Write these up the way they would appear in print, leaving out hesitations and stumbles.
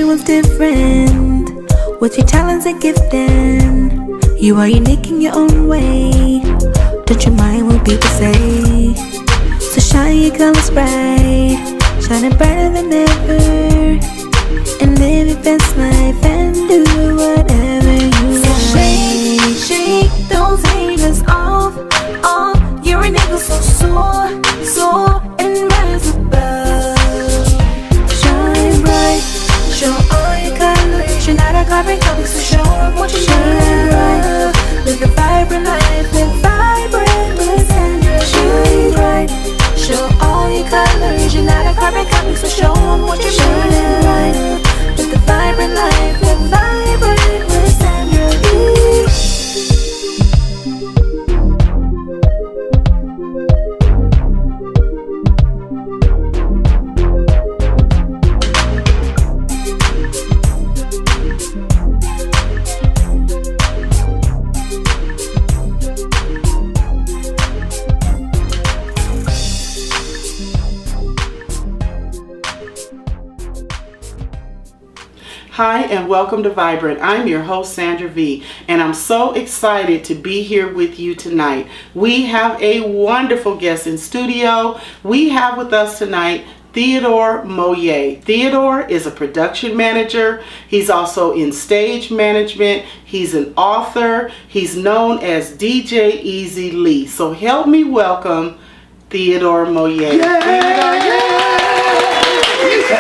everyone's different. What's your talents and gifting? You are unique in your own way. Don't you mind what people say? So shine your colors bright, shining brighter than ever, and live your best life and do whatever you want. Shake, shake those haters off, off. You're an eagle so soar, soar and rise above. Shine bright, show all your colors. You're not a carbon copy, so show them what you shine bright. Live a vibrant life, live vibrant with Sandra. Shine bright, show all your colors. You're not a carbon copy, so show them what you shine bright. Live the vibrant life, live vibrant with Sandra V. Hi and welcome to Vibrant. I'm your host Sandra V, and I'm so excited to be here with you tonight. We have a wonderful guest in studio. We have with us tonight Theodore Moye. Theodore is a production manager. He's also in stage management. He's an author. He's known as DJ Easy Lee. So help me welcome Theodore Moye. Yay!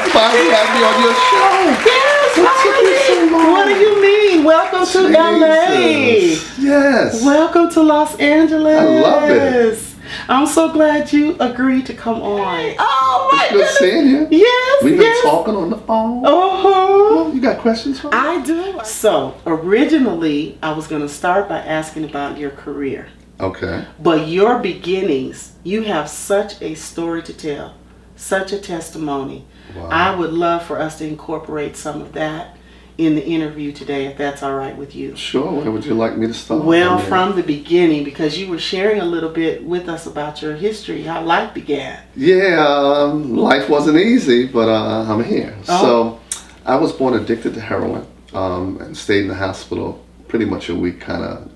Finally have me on your show. What do you mean? Welcome to LA. Yes. Welcome to Los Angeles. I love it. I'm so glad you agreed to come on. Oh my goodness. Good seeing you. Yes. We've been talking on the phone. Uh-huh. You got questions for me? I do. So originally I was going to start by asking about your career. Okay. But your beginnings, you have such a story to tell, such a testimony. Wow. I would love for us to incorporate some of that in the interview today, if that's all right with you. Sure. Where would you like me to start? Well, from the beginning, because you were sharing a little bit with us about your history, how life began. Yeah, life wasn't easy, but I'm here. Oh. So I was born addicted to heroin and stayed in the hospital pretty much a week, kind of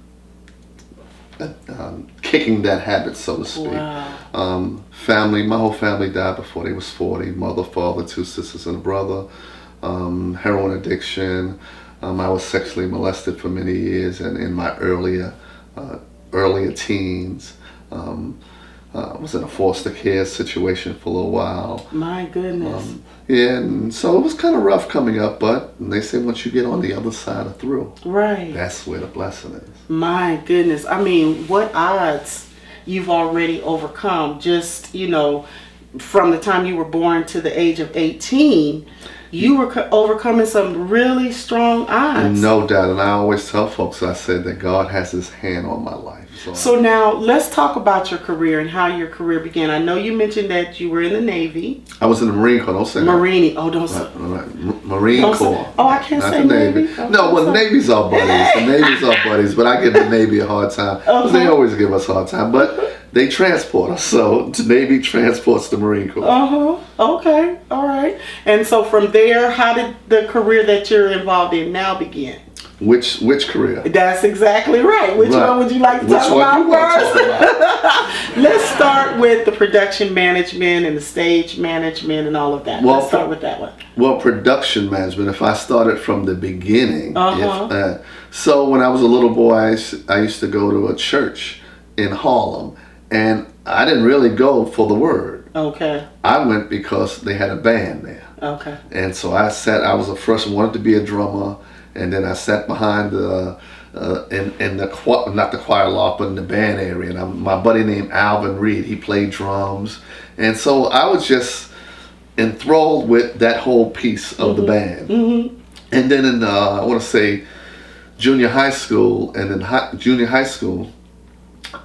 kicking that habit, so to speak. Wow. My whole family died before they was 40. Mother, father, 2 sisters and a brother. Heroin addiction. I was sexually molested for many years, and in my earlier teens, I was in a foster care situation for a little while. My goodness. Yeah, and so it was kind of rough coming up, but they say once you get on the other side of through, Right. that's where the blessing is. My goodness. I mean, what odds you've already overcome just, from the time you were born to the age of 18. You were overcoming some really strong odds. No doubt, and I always tell folks, I said that God has his hand on my life. So now let's talk about your career and how your career began. I know you mentioned that you were in the Navy. I was in the Marine Corps, don't say Marine, oh don't say. Marine Corps. Oh, I can't not say the Navy. No, well, the Navy's our buddies. The Navy's our buddies, but I give the Navy a hard time. Because they always give us a hard time, but they transport us, so the Navy transports the Marine Corps. Okay, all right. And so from there, how did the career that you're involved in now begin? Which career? That's exactly right. Which one would you like to talk about first? Let's start with the production management and the stage management and all of that. Let's start with that one. Well, production management, if I started from the beginning. So when I was a little boy, I used to go to a church in Harlem, and I didn't really go for the word. Okay. I went because they had a band there. Okay. And so I was the first one, wanted to be a drummer, and then I sat behind in the not the choir loft, but in the band area. And my buddy named Alvin Reed, he played drums, and so I was just enthralled with that whole piece of the band. And then in I want to say junior high school, and in junior high school,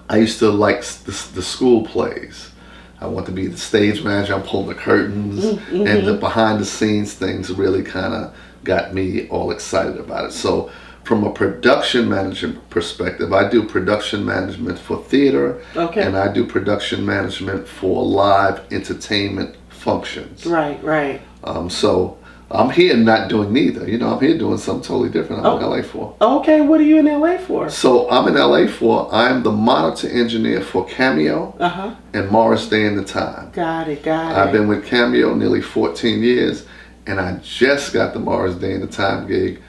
I used to like the school plays. I want to be the stage manager. I'm pulling the curtains, and the behind the scenes things really kind of got me all excited about it. So from a production management perspective, I do production management for theater, and I do production management for live entertainment functions. Right. So I'm here not doing neither. You know, I'm here doing something totally different. I'm in LA for. Okay, what are you in LA for? So I'm in LA for, I'm the monitor engineer for Cameo and Morris Day and the Time. Got it. I've been with Cameo nearly 14 years, and I just got the Morris Day and the Time gig.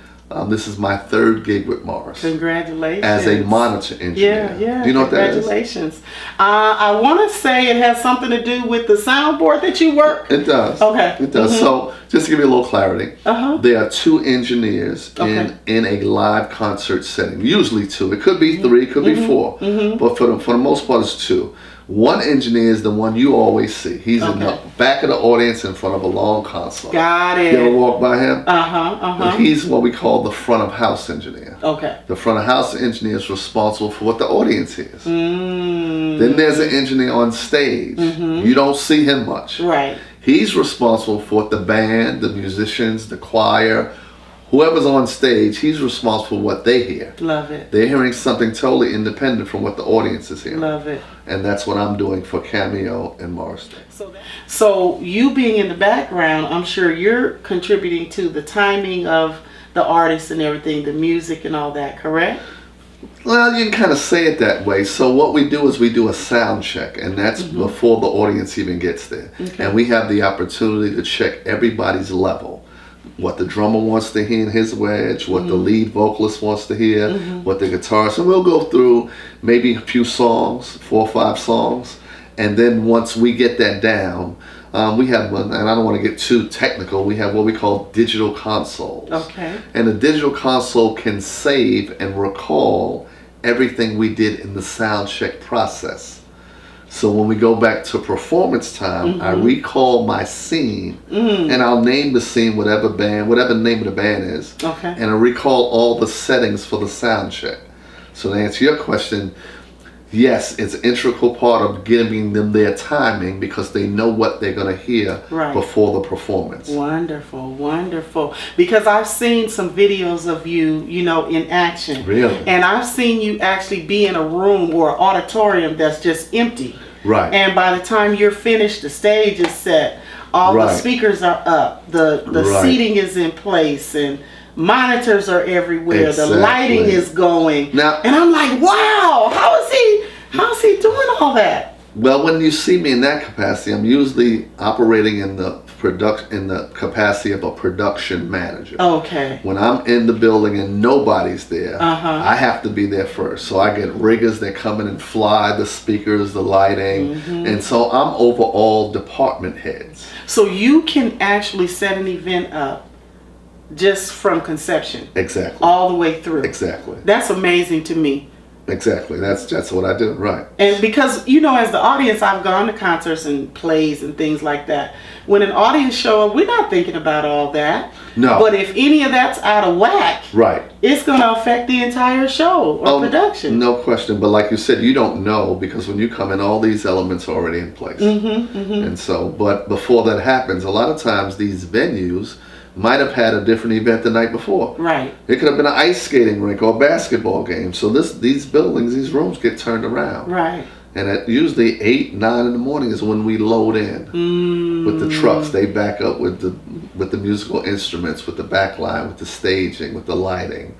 This is my 3rd gig with Morris. Congratulations. As a monitor engineer. Yeah. Do you know what that is? Congratulations. I want to say it has something to do with the soundboard that you work. It does. Okay. It does. So just to give you a little clarity, there are 2 engineers in a live concert setting. Usually 2. It could be 3, it could be 4. But for the most part, it's 2. One engineer is the one you always see. He's in the back of the audience in front of a long console. Got it. You ever walk by him? He's what we call the front of house engineer. Okay. The front of house engineer is responsible for what the audience hears. Then there's an engineer on stage. You don't see him much. Right. He's responsible for what the band, the musicians, the choir, whoever's on stage, he's responsible for what they hear. Love it. They're hearing something totally independent from what the audience is hearing. Love it. And that's what I'm doing for Cameo and Morris Day. So you being in the background, I'm sure you're contributing to the timing of the artists and everything, the music and all that, correct? Well, you can kind of say it that way. So what we do is we do a sound check, and that's before the audience even gets there. And we have the opportunity to check everybody's level. What the drummer wants to hear in his wedge, what the lead vocalist wants to hear, what the guitarist, and we'll go through maybe a few songs, 4 or 5 songs, and then once we get that down, we have one, and I don't want to get too technical, we have what we call digital consoles. Okay. And the digital console can save and recall everything we did in the sound check process. So when we go back to performance time, I recall my scene, and I'll name the scene whatever the name of the band is, and I recall all the settings for the sound check. So to answer your question, yes, it's an integral part of giving them their timing because they know what they're going to hear before the performance. Wonderful, wonderful. Because I've seen some videos of you, you know, in action. Really? And I've seen you actually be in a room or an auditorium that's just empty. Right. And by the time you're finished, the stage is set, all the speakers are up, the seating is in place, and monitors are everywhere. Exactly. The lighting is going. Now, and I'm like, wow, how is he doing all that? Well, when you see me in that capacity, I'm usually operating in the capacity of a production manager. Okay. When I'm in the building and nobody's there, I have to be there first. So I get riggers that come in and fly the speakers, the lighting, and so I'm over all department heads. So you can actually set an event up just from conception. Exactly. All the way through. Exactly. That's amazing to me. Exactly. That's what I do. Right. And because, you know, as the audience, I've gone to concerts and plays and things like that. When an audience show up, we're not thinking about all that. No. But if any of that's out of whack, right, it's going to affect the entire show or production. No question. But like you said, you don't know because when you come in, all these elements are already in place. And so, but before that happens, a lot of times these venues might have had a different event the night before. Right. It could have been an ice skating rink or a basketball game. So these buildings, these rooms get turned around. Right. And at usually 8, 9 in the morning is when we load in with the trucks. They back up with the musical instruments, with the backline, with the staging, with the lighting.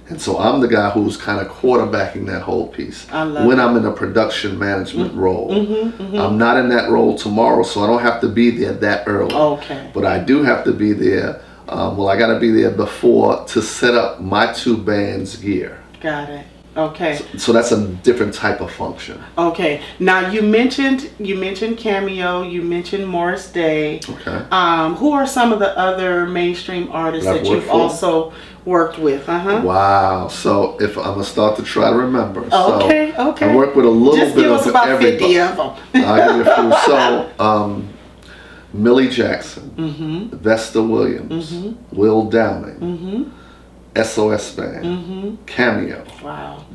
And so I'm the guy who's kind of quarterbacking that whole piece. When I'm in a production management role. I'm not in that role tomorrow, so I don't have to be there that early. Okay. But I do have to be there. I got to be there before to set up my 2 bands' gear. Got it. Okay. So that's a different type of function. Okay. Now you mentioned Cameo, you mentioned Morris Day. Okay. Who are some of the other mainstream artists that you've also worked with? Wow. So if I'm gonna start to try to remember. Okay. I work with a little Just bit give us of about everybody. 50 of them. I'll give you a few. So Millie Jackson, Vesta Williams, Will Downing, SOS Band, Cameo,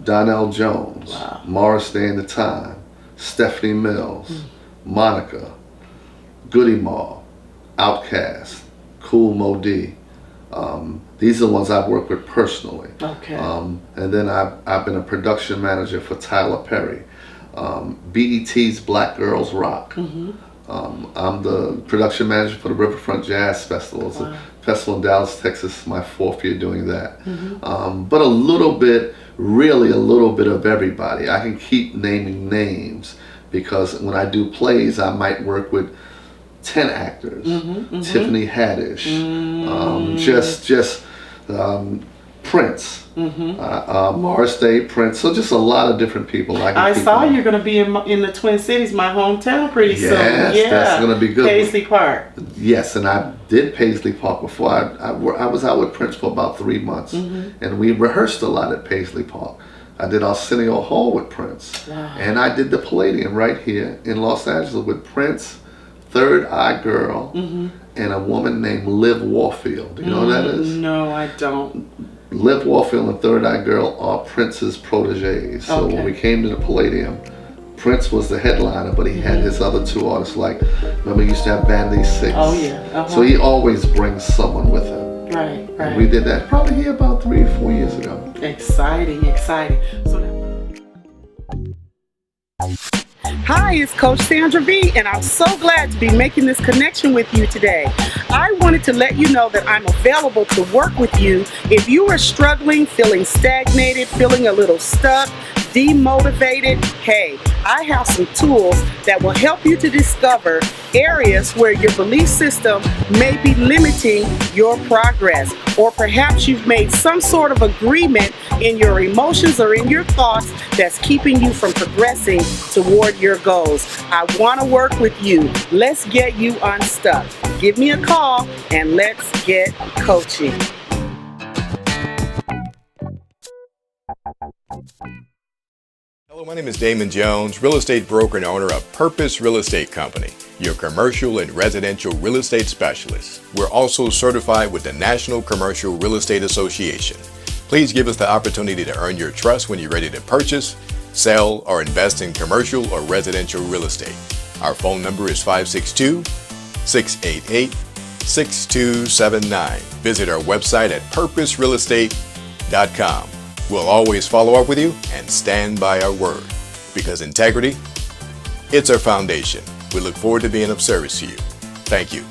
Donnell Jones, Morris Day and the Time, Stephanie Mills, Monica, Goody Mob, Outkast, Kool Moe Dee. These are the ones I've worked with personally. Okay. And then I've been a production manager for Tyler Perry, BET's Black Girls Rock, I'm the production manager for the Riverfront Jazz Festival. It's a festival in Dallas, Texas. My 4th year doing that. But a little bit of everybody. I can keep naming names because when I do plays, I might work with 10 actors. Tiffany Haddish, Prince, Morris Day, Prince. So just a lot of different people. I saw you're going to be in the Twin Cities, my hometown, pretty soon. Yes, that's going to be good. Paisley Park. Yes, and I did Paisley Park before. I was out with Prince for about 3 months, and we rehearsed a lot at Paisley Park. I did Arsenio Hall with Prince, and I did the Palladium right here in Los Angeles with Prince, Third Eye Girl, and a woman named Liv Warfield. Do you know who that is? No, I don't. Liv Warfield and Third Eye Girl are Prince's proteges. So when we came to the Palladium, Prince was the headliner, but he had his other 2 artists. Like, remember he used to have Band Aid 6? Oh yeah. So he always brings someone with him. Right. And we did that probably here about 3 or 4 years ago. Exciting. So hi, it's Coach Sandra V, and I'm so glad to be making this connection with you today. I wanted to let you know that I'm available to work with you if you are struggling, feeling stagnated, feeling a little stuck, demotivated. Hey, I have some tools that will help you to discover areas where your belief system may be limiting your progress, or perhaps you've made some sort of agreement in your emotions or in your thoughts that's keeping you from progressing toward your goals. I want to work with you. Let's get you unstuck. Give me a call and let's get coaching. Hello, my name is Damon Jones, real estate broker and owner of Purpose Real Estate Company, your commercial and residential real estate specialist. We're also certified with the National Commercial Real Estate Association. Please give us the opportunity to earn your trust when you're ready to purchase, sell, or invest in commercial or residential real estate. Our phone number is 562-688-6279. Visit our website at purposerealestate.com. We'll always follow up with you and stand by our word, because integrity, it's our foundation. We look forward to being of service to you. Thank you.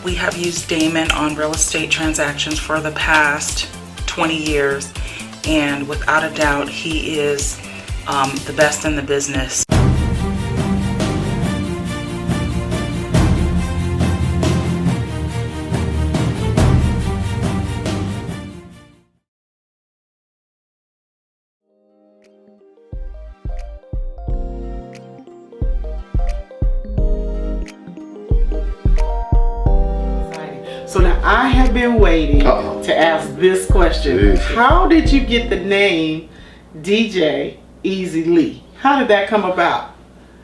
We have used Damon on real estate transactions for the past 20 years, and without a doubt, he is the best in the business. So now I have been waiting to ask this question. How did you get the name DJ Easy Lee? How did that come about?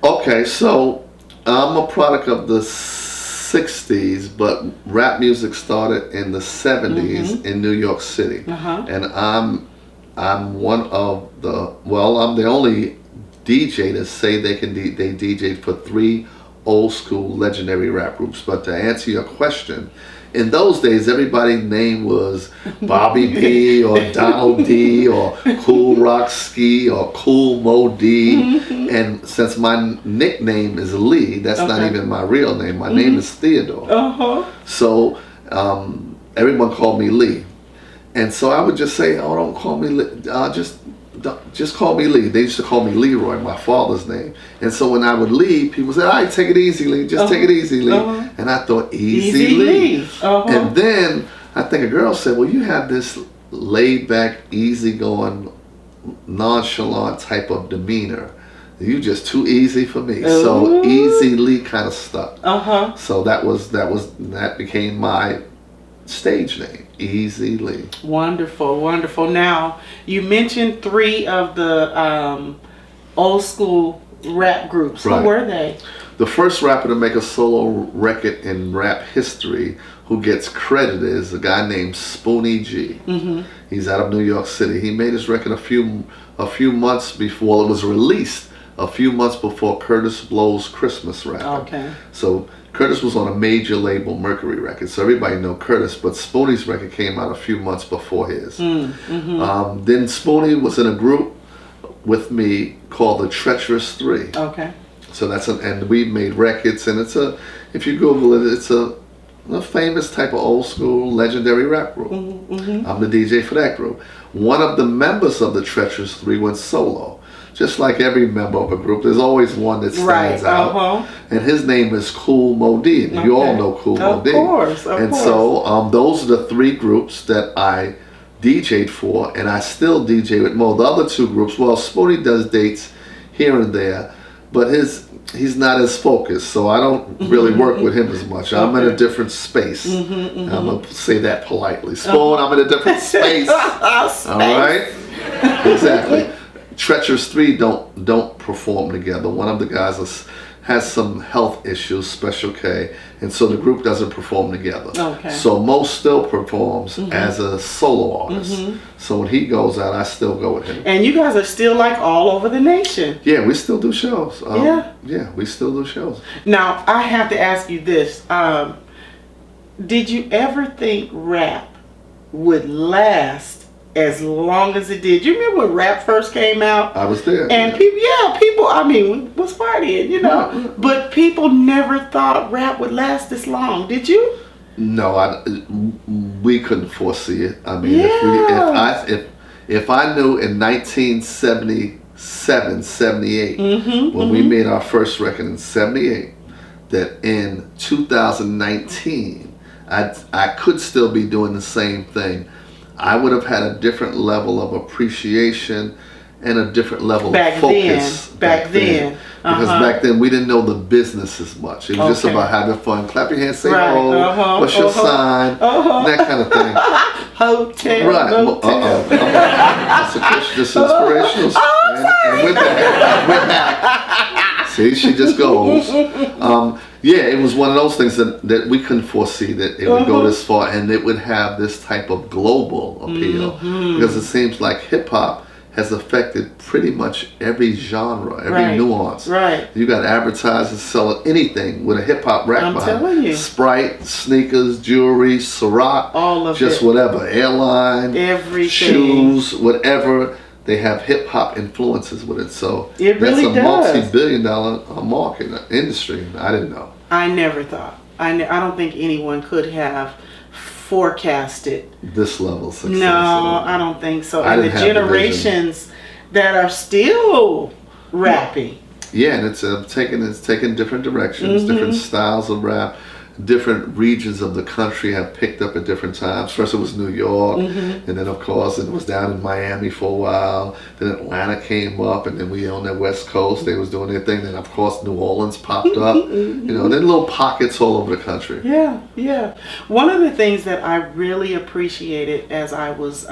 Okay, so I'm a product of the 60s, but rap music started in the 70s in New York City. And I'm one of the, I'm the only DJ to say they DJed for 3 old school legendary rap groups. But to answer your question, in those days, everybody's name was Bobby B or Donald D or Cool Rock Ski or Cool Mo D. And since my nickname is Lee, that's not even my real name. My name is Theodore. So everyone called me Lee. And so I would just say, oh, don't call me Lee. Just call me Lee. They used to call me Leroy, my father's name. And so when I would leave, people said, all right, take it easy, Lee. Just take it easy, Lee. And I thought, Easy Lee. And then I think a girl said, well, you have this laid-back, easygoing, nonchalant type of demeanor. You just too easy for me. So Easy Lee kind of stuck. So that became my stage name, Easy Lee. Wonderful, wonderful. Now, you mentioned 3 of the old school rap groups. Who were they? The first rapper to make a solo record in rap history who gets credited is a guy named Spoonie G. He's out of New York City. He made his record a few months before it was released, a few months before Curtis Blow's Christmas record. So Curtis was on a major label, Mercury Records, so everybody know Curtis, but Spoonie's record came out a few months before his. Then Spoonie was in a group with me called the Treacherous 3. So and we made records, and if you Google it, it's a famous type of old school legendary rap group. I'm the DJ for that group. One of the members of the Treacherous Three went solo. Just like every member of a group, there's always one that stands out. And his name is Kool Moe Dee. And you all know Kool Moe Dee. Of course. So those are the 3 groups that I DJ'd for, and I still DJ with Mo. The other 2 groups, well, Spoonie does dates here and there, but he's not as focused, so I don't really work with him as much. I'm in a different space. I'm going to say that politely. Spoon, I'm in a different space. All right? Exactly. Treacherous Three don't perform together. One of the guys has some health issues, Special K, and so the group doesn't perform together. Okay. So Mo still performs as a solo artist. So when he goes out, I still go with him. And you guys are still like all over the nation. Yeah, we still do shows. Yeah, we still do shows. Now I have to ask you this: did you ever think rap would last as long as it did? You remember when rap first came out? I was there. And people, I mean, was partying, you know. But people never thought rap would last this long. Did you? No, we couldn't foresee it. I mean, if I knew in 1977, 78, when we made our first record in 78, that in 2019, I could still be doing the same thing, I would have had a different level of appreciation and a different level of focus back then. Because back then we didn't know the business as much. It was just about having fun. Clap your hands, say oh, what's your sign, that kind of thing. Hotel. Right. That's a Christian inspirational. And with that, see, she just goes. Yeah, it was one of those things that we couldn't foresee that it would go this far and it would have this type of global appeal. Because it seems like hip hop has affected pretty much every genre, every nuance. Right. You got advertisers selling anything with a hip hop rap I'm behind. telling you. Sprite, sneakers, jewelry, Ciroc, all of just it. Whatever, airline, everything, shoes, whatever. They have hip hop influences with it, so it really that's a does. multi-billion-dollar market industry. I didn't know. I never thought. I don't think anyone could have forecasted This level of success. No, I don't think so. I And the didn't have the generations that are still rapping. Yeah, and it's taken different directions, different styles of rap. Different regions of the country have picked up at different times. First it was New York, and then of course it was down in Miami for a while. Then Atlanta came up, and then we on the West Coast, they was doing their thing. Then of course New Orleans popped up, you know, then little pockets all over the country. Yeah, yeah. One of the things that I really appreciated as I was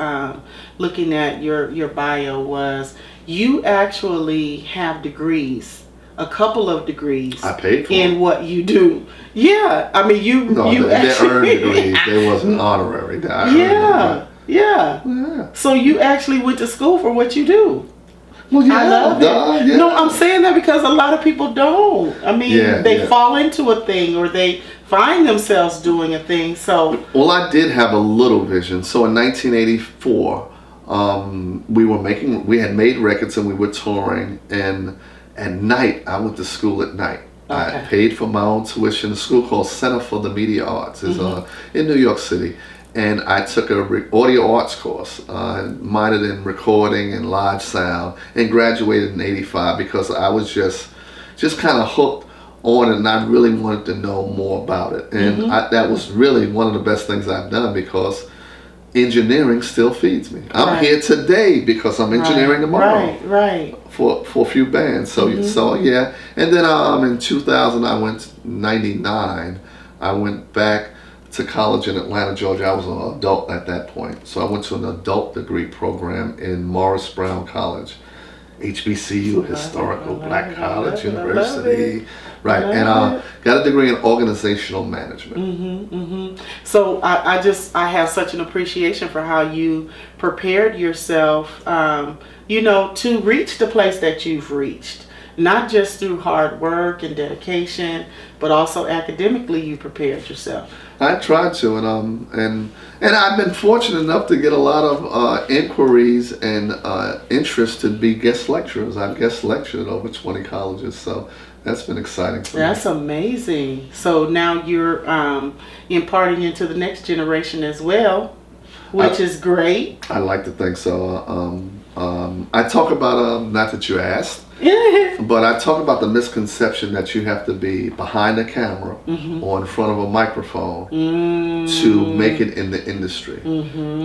looking at your bio was you actually have degrees. A couple of degrees. I paid for in them. What you do. Yeah, I mean you they earned degrees. They wasn't honorary. Yeah. So you actually went to school for what you do. Well, yeah, I love it. Yeah. No, I'm saying that because a lot of people don't. I mean, they fall into a thing or they find themselves doing a thing. So well, I did have a little vision. So in 1984, we had made records and we were touring, and at night, I went to school at night. I paid for my own tuition. A school called Center for the Media Arts is in New York City. And I took a audio arts course, minored in recording and live sound, and graduated in 85 because I was just kind of hooked on it, and I really wanted to know more about it. And that was really one of the best things I've done because engineering still feeds me. I'm here today because I'm engineering tomorrow. Right. For a few bands. So yeah. And then in 2000, I went 99. I went back to college in Atlanta, Georgia. I was an adult at that point. So I went to an adult degree program in Morris Brown College. HBCU, Historical Black College University. Right, and got a degree in organizational management. So I have such an appreciation for how you prepared yourself, to reach the place that you've reached. Not just through hard work and dedication, but also academically you prepared yourself. I tried to, and I've been fortunate enough to get a lot of inquiries and interest to be guest lecturers. I've guest lectured at over 20 colleges, so that's been exciting for me. That's amazing. So now you're imparting into the next generation as well, which is great. I like to think so. I talk about, not that you asked, but I talk about the misconception that you have to be behind a camera or in front of a microphone to make it in the industry,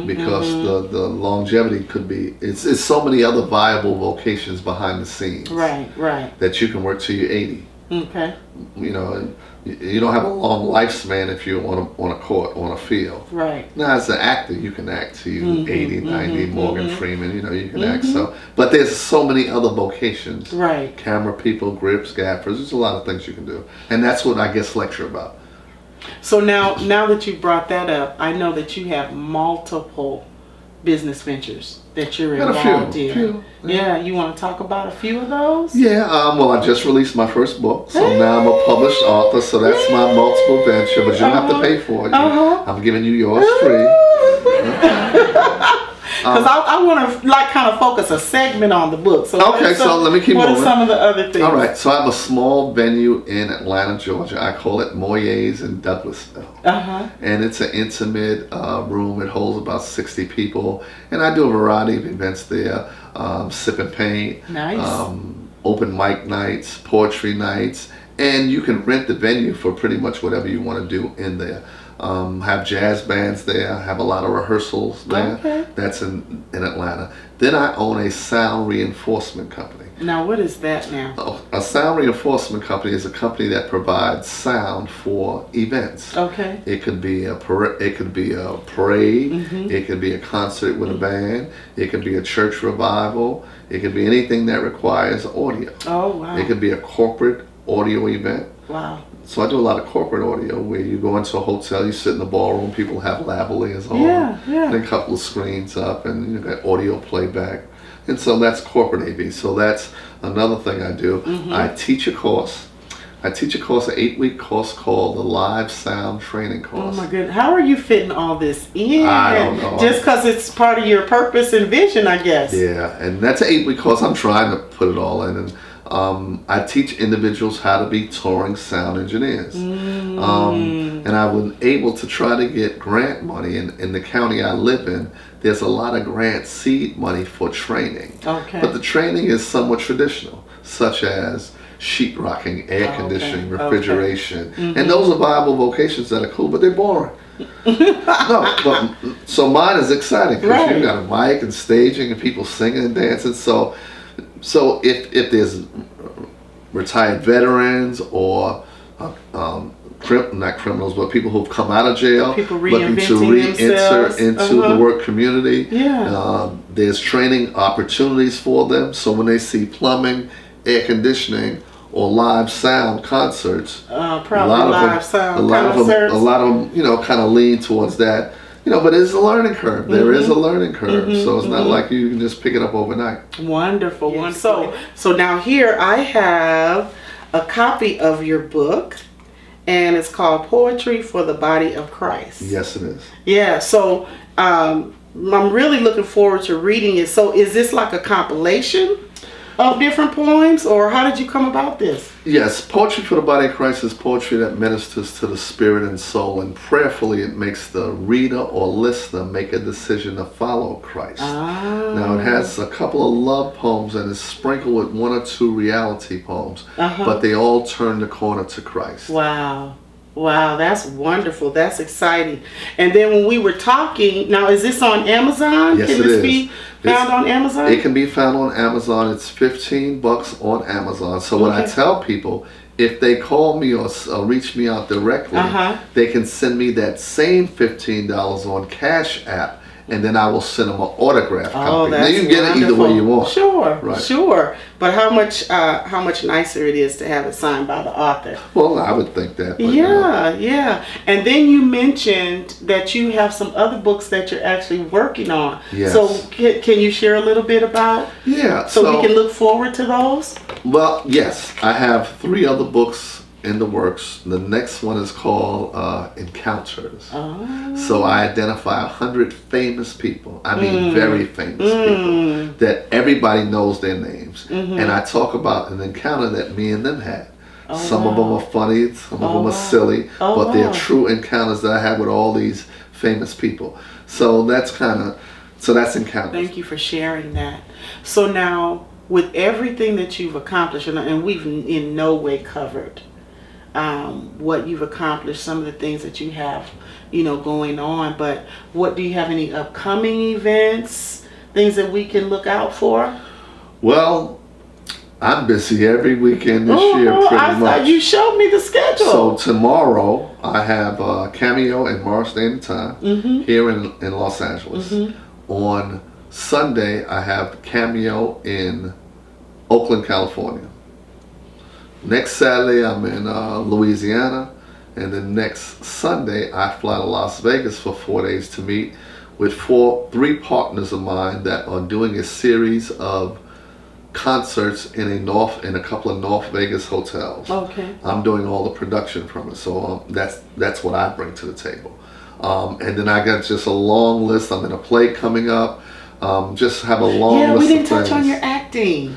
because the longevity could be, it's so many other viable vocations behind the scenes. Right. That you can work till you're 80. Okay. You know, you don't have a long lifespan if you're on a court, on a field. Right. Now, as an actor, you can act till you 80, 90, Morgan Freeman, you know, you can act. So, but there's so many other vocations. Right. Camera people, grips, gaffers, there's a lot of things you can do. And that's what I guess lecture about. So now that you brought that up, I know that you have multiple business ventures that you're Got involved a in. few. Yeah, you want to talk about a few of those? Yeah, well, I just released my first book, so now I'm a published author, so that's my multiple venture, but you don't have to pay for it. I'm giving you yours free. Because I want to kind of focus a segment on the book. So so let me keep moving. What are some of the other things? All right, so I have a small venue in Atlanta, Georgia. I call it Moye's in Douglasville. And it's an intimate room. It holds about 60 people. And I do a variety of events there. Sip and paint. Nice. Open mic nights, poetry nights. And you can rent the venue for pretty much whatever you want to do in there. Have jazz bands there, have a lot of rehearsals there. Okay. That's in Atlanta. Then I own a sound reinforcement company. Now, what is that now? A sound reinforcement company is a company that provides sound for events. Okay. It could be a parade. It could be a concert with a band. It could be a church revival. It could be anything that requires audio. Oh, wow. It could be a corporate audio event. Wow. So I do a lot of corporate audio where you go into a hotel, you sit in the ballroom, people have lavaliers on, and a couple of screens up, and you got audio playback. And so that's corporate AV. So that's another thing I do. I teach a course. I teach a course, an 8-week course called the Live Sound Training Course. Oh my goodness. How are you fitting all this in? I don't know. Just because it's part of your purpose and vision, I guess. Yeah, and that's an 8-week course. I'm trying to put it all in. And I teach individuals how to be touring sound engineers. And I was able to try to get grant money in the county I live in. There's a lot of grant seed money for training. Okay. But the training is somewhat traditional, such as sheetrocking, air conditioning, refrigeration. And those are viable vocations that are cool, but they're boring. So mine is exciting because you got a mic and staging and people singing and dancing. So if there's retired veterans or not criminals, but people who've come out of jail, looking to re-enter into the work community, there's training opportunities for them. So when they see plumbing, air conditioning, or live sound concerts, a lot of them, kind of lean towards that. But it's a learning curve. There is a learning curve, so it's not like you can just pick it up overnight. Wonderful, wonderful. So now here I have a copy of your book, and it's called Poetry for the Body of Christ. Yes, it is. Yeah. So I'm really looking forward to reading it. So is this like a compilation of different poems, or how did you come about this? Yes, Poetry for the Body of Christ is poetry that ministers to the spirit and soul, and prayerfully it makes the reader or listener make a decision to follow Christ. Now it has a couple of love poems and is sprinkled with 1 or 2 reality poems, but they all turn the corner to Christ. Wow, that's wonderful. That's exciting. And then when we were talking, now is this on Amazon? Yes, Can this be found on Amazon? It can be found on Amazon. It's $15 on Amazon. So what I tell people, if they call me or reach me out directly, they can send me that same $15 on Cash App, and then I will send them an autograph copy. Now you can get it either way you want. Sure. But how much nicer it is to have it signed by the author. Well, I would think that. But, yeah. And then you mentioned that you have some other books that you're actually working on. Yes. So can you share a little bit about? Yeah. So we can look forward to those? Well, yes. I have 3 other books in the works. The next one is called Encounters. So I identify 100 famous people. I mean very famous people that everybody knows their names. And I talk about an encounter that me and them had. Some of them are funny, some of them are silly, but they're true encounters that I had with all these famous people. So that's encounters. Thank you for sharing that. So now, with everything that you've accomplished, and we've in no way covered what you've accomplished, some of the things that you have, going on, but do you have any upcoming events, things that we can look out for? Well, I'm busy every weekend this year, pretty much. You showed me the schedule. So tomorrow I have a cameo in Morris Day and Time here in Los Angeles. On Sunday I have cameo in Oakland, California. Next Saturday I'm in Louisiana, and then next Sunday I fly to Las Vegas for 4 days to meet with three partners of mine that are doing a series of concerts in a couple of North Vegas hotels. Okay. I'm doing all the production from it, so that's what I bring to the table. And then I got just a long list. I'm in a play coming up. Just have a long list of things. Yeah, we didn't touch on your acting.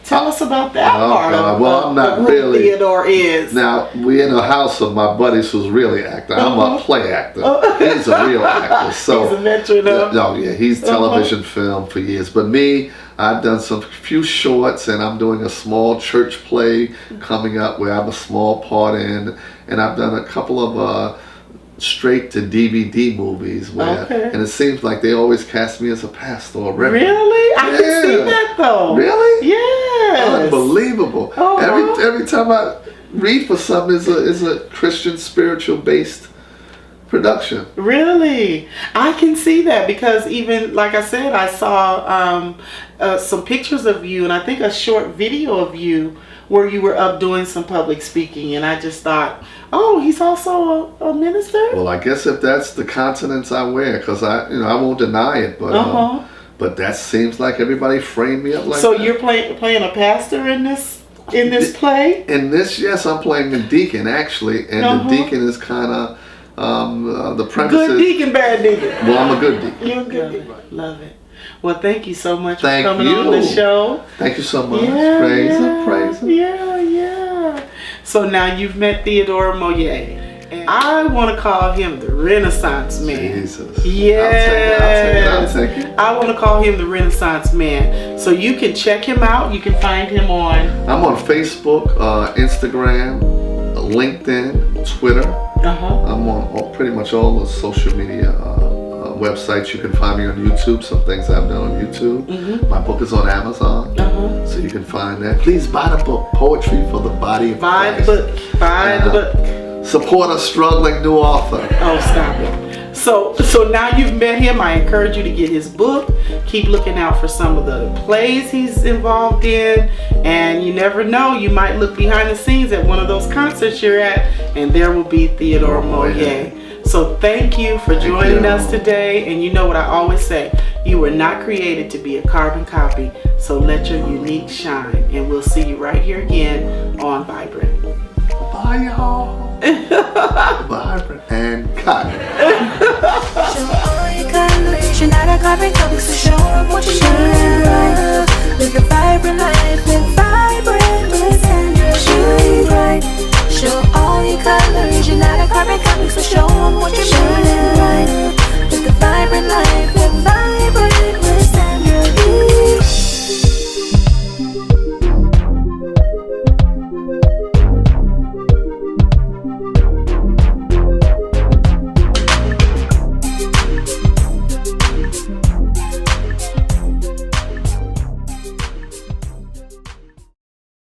Tell us about that part of well, I'm not who really. Theodore is. Now, we're in a house of my buddies who's really acting. I'm a play actor. He's a real actor. So, he's a veteran of. He's television, film for years. But me, I've done few shorts, and I'm doing a small church play coming up where I have a small part in, and I've done a couple of straight to DVD movies and it seems like they always cast me as a pastor or reverend. Really? I can see that though. Really? Yes. Unbelievable. Every time I read for something is a Christian spiritual based production. Really? I can see that because even like I said, I saw some pictures of you, and I think a short video of you where you were up doing some public speaking, and I just thought, oh, he's also a minister? Well, I guess if that's the consonants I wear, because I won't deny it, but that seems like everybody framed me up like so that. So you're playing a pastor in this play? In this, yes, I'm playing the deacon actually, and the deacon is kind of the premises. Good deacon, bad deacon. Well, I'm a good deacon. You're a good deacon. Love it. Well, thank you so much for coming on the show. Thank you so much. Praise him. Yeah. So now you've met Theodore Moye. And I want to call him the Renaissance man. Jesus. Yes. I'll take it. I want to call him the Renaissance man. So you can check him out. You can find him on. I'm on Facebook, Instagram, LinkedIn, Twitter. I'm on pretty much all the social media websites. You can find me on YouTube. Some things I've done on YouTube. My book is on Amazon, so you can find that. Please buy the book, Poetry for the Body of Christ. Buy the book. Support a struggling new author. Oh, stop it. So now you've met him. I encourage you to get his book. Keep looking out for some of the plays he's involved in, and you never know, you might look behind the scenes at one of those concerts you're at, and there will be Theodore Moye. So thank you for joining us today. And you know what I always say, you were not created to be a carbon copy, so let your unique shine. And we'll see you right here again on Vibrant. Bye, y'all. Vibrant and cut. Show all your colors. You're not a carbon copy, so show them what you should.